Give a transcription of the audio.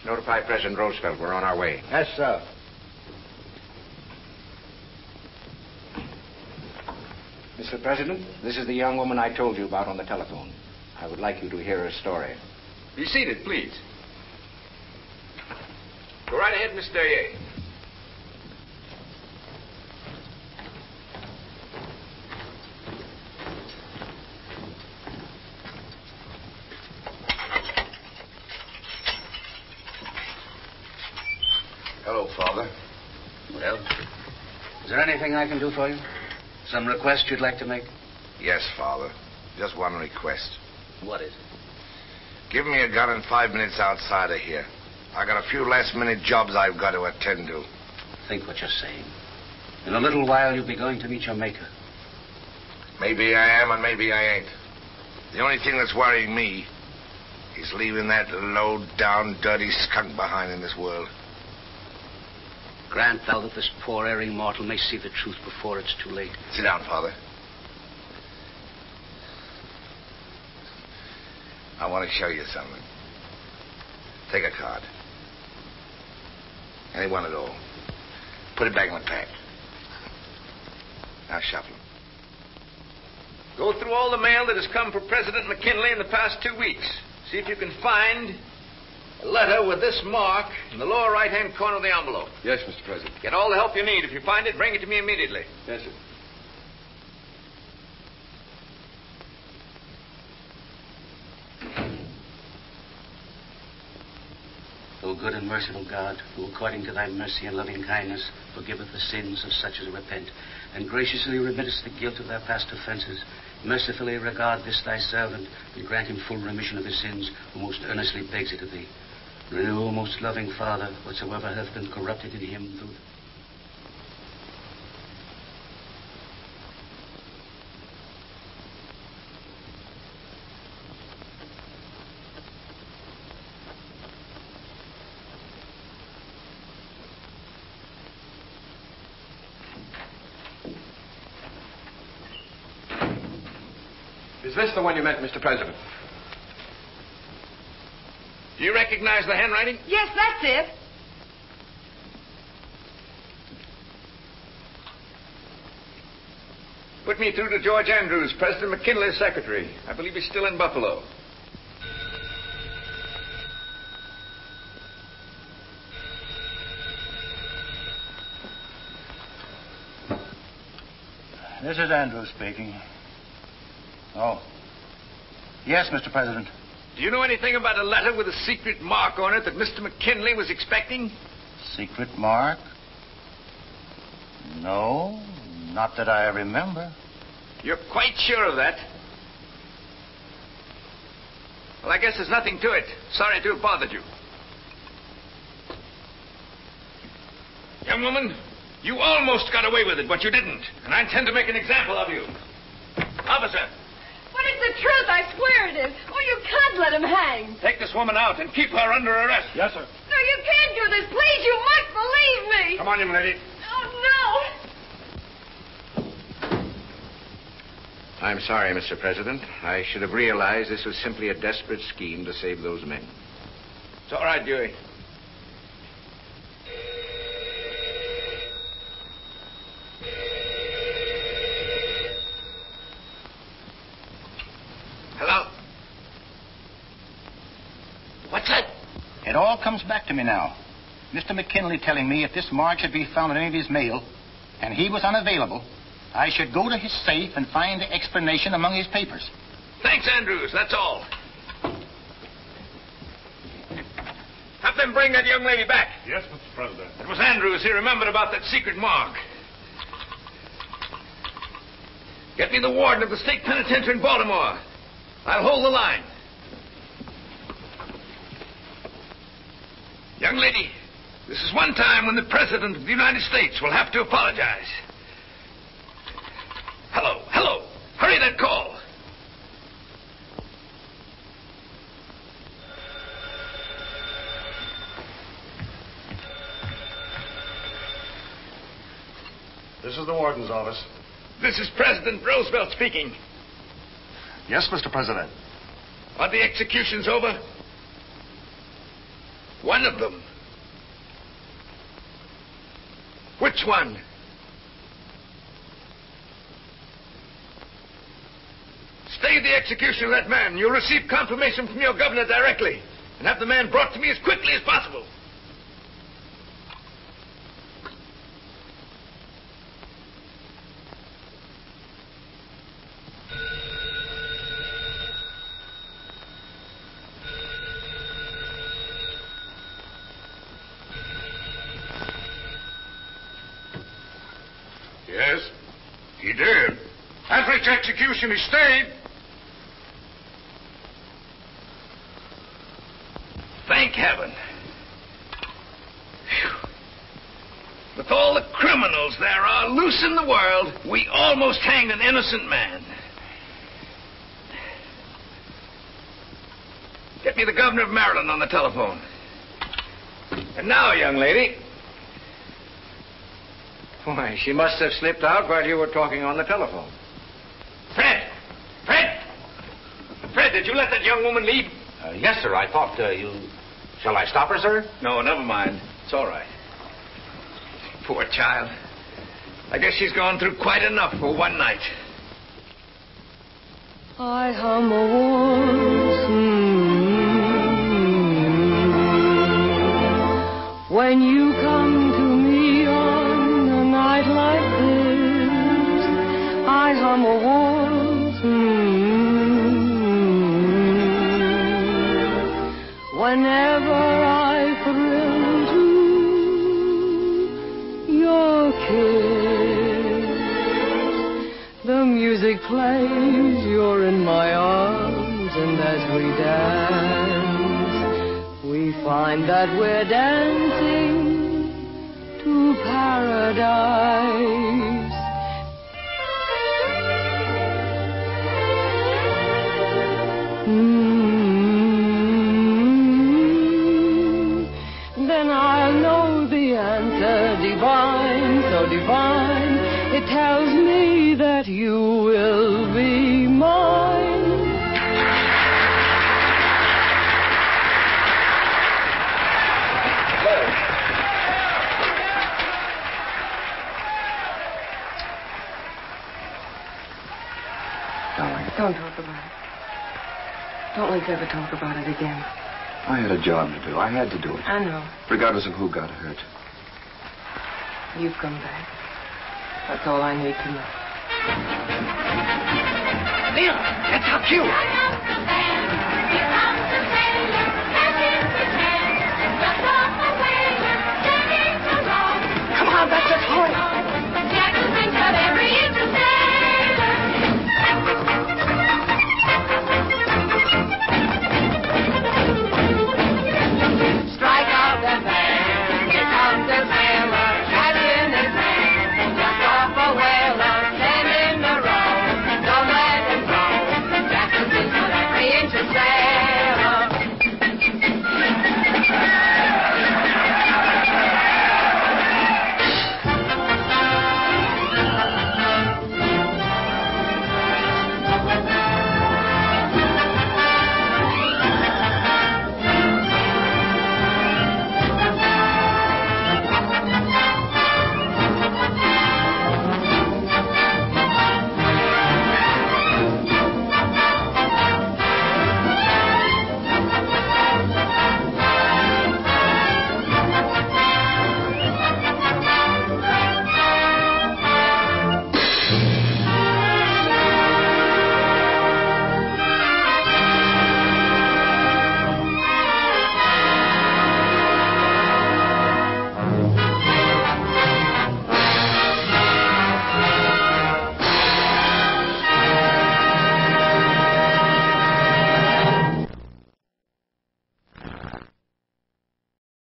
Notify President Roosevelt. We're on our way. Yes, sir. Mr. President, this is the young woman I told you about on the telephone. I would like you to hear her story. Be seated, please. Go right ahead, Miss Derrier. Hello, Father. Well, is there anything I can do for you? Some request you'd like to make? Yes, Father. Just one request. What is it? Give me a gun in 5 minutes outside of here. I got a few last-minute jobs I've got to attend to. Think what you're saying. In a little while, you'll be going to meet your maker. Maybe I am and maybe I ain't. The only thing that's worrying me is leaving that low-down, dirty skunk behind in this world. Grant thou that this poor erring mortal may see the truth before it's too late. Sit down, Father. I want to show you something. Take a card. Any one at all. Put it back in the pack. Now shuffle it. Go through all the mail that has come for President McKinley in the past 2 weeks. See if you can find a letter with this mark in the lower right-hand corner of the envelope. Yes, Mr. President. Get all the help you need. If you find it, bring it to me immediately. Yes, sir. O good and merciful God, who according to thy mercy and loving kindness forgiveth the sins of such as repent, and graciously remittest the guilt of their past offenses, mercifully regard this thy servant, and grant him full remission of his sins, who most earnestly begs it of thee. Renew, O most loving Father, whatsoever hath been corrupted in him through... Is this the one you meant, Mr. President? Do you recognize the handwriting? Yes, that's it. Put me through to George Andrews, President McKinley's secretary. I believe he's still in Buffalo. This is Andrews speaking. Oh. Yes, Mr. President. Do you know anything about a letter with a secret mark on it that Mr. McKinley was expecting? Secret mark? No, not that I remember. You're quite sure of that? Well, I guess there's nothing to it. Sorry to have bothered you. Young woman, you almost got away with it, but you didn't. And I intend to make an example of you. Officer. But it's the truth, I swear it is. Oh, you can't let him hang. Take this woman out and keep her under arrest. Yes, sir. No, you can't do this. Please, you must believe me. Come on, young lady. Oh, I'm sorry, Mr. President. I should have realized this was simply a desperate scheme to save those men. It's all right, Dewey. Hello? What's that? It all comes back to me now. Mr. McKinley telling me if this mark should be found in any of his mail, and he was unavailable, I should go to his safe and find the explanation among his papers. Thanks, Andrews. That's all. Have them bring that young lady back. Yes, Mr. President. It was Andrews. He remembered about that secret mark. Get me the warden of the state penitentiary in Baltimore. I'll hold the line. Young lady, this is one time when the President of the United States will have to apologize. Hello, hello. Hurry that call. This is the warden's office. This is President Roosevelt speaking. Yes, Mr. President. Are the executions over? One of them. Which one? Stay the execution of that man. You'll receive confirmation from your governor directly. And have the man brought to me as quickly as possible. Yes, he did. After its execution, he stayed. Thank heaven. Phew. With all the criminals there are loose in the world, we almost hanged an innocent man. Get me the governor of Maryland on the telephone. And now, young lady. Why, she must have slipped out while you were talking on the telephone. Fred! Fred! Fred, did you let that young woman leave? Yes, sir. I thought you... Shall I stop her, sir? No, never mind. It's all right. Poor child. I guess she's gone through quite enough for one night. I hum a waltz when you come to me on a night like this. I hum a waltz whenever I thrill to your kiss. The music plays, you're in my arms, and as we dance, we find that we're dancing to paradise. Then I'll know the answer, divine, so divine. It tells me that you will be mine. Darling, Don't talk about it. Don't let's ever talk about it again. I had a job to do. I had to do it. I know. Regardless of who got hurt. You've come back. That's all I need to know. Neil, that's our cue.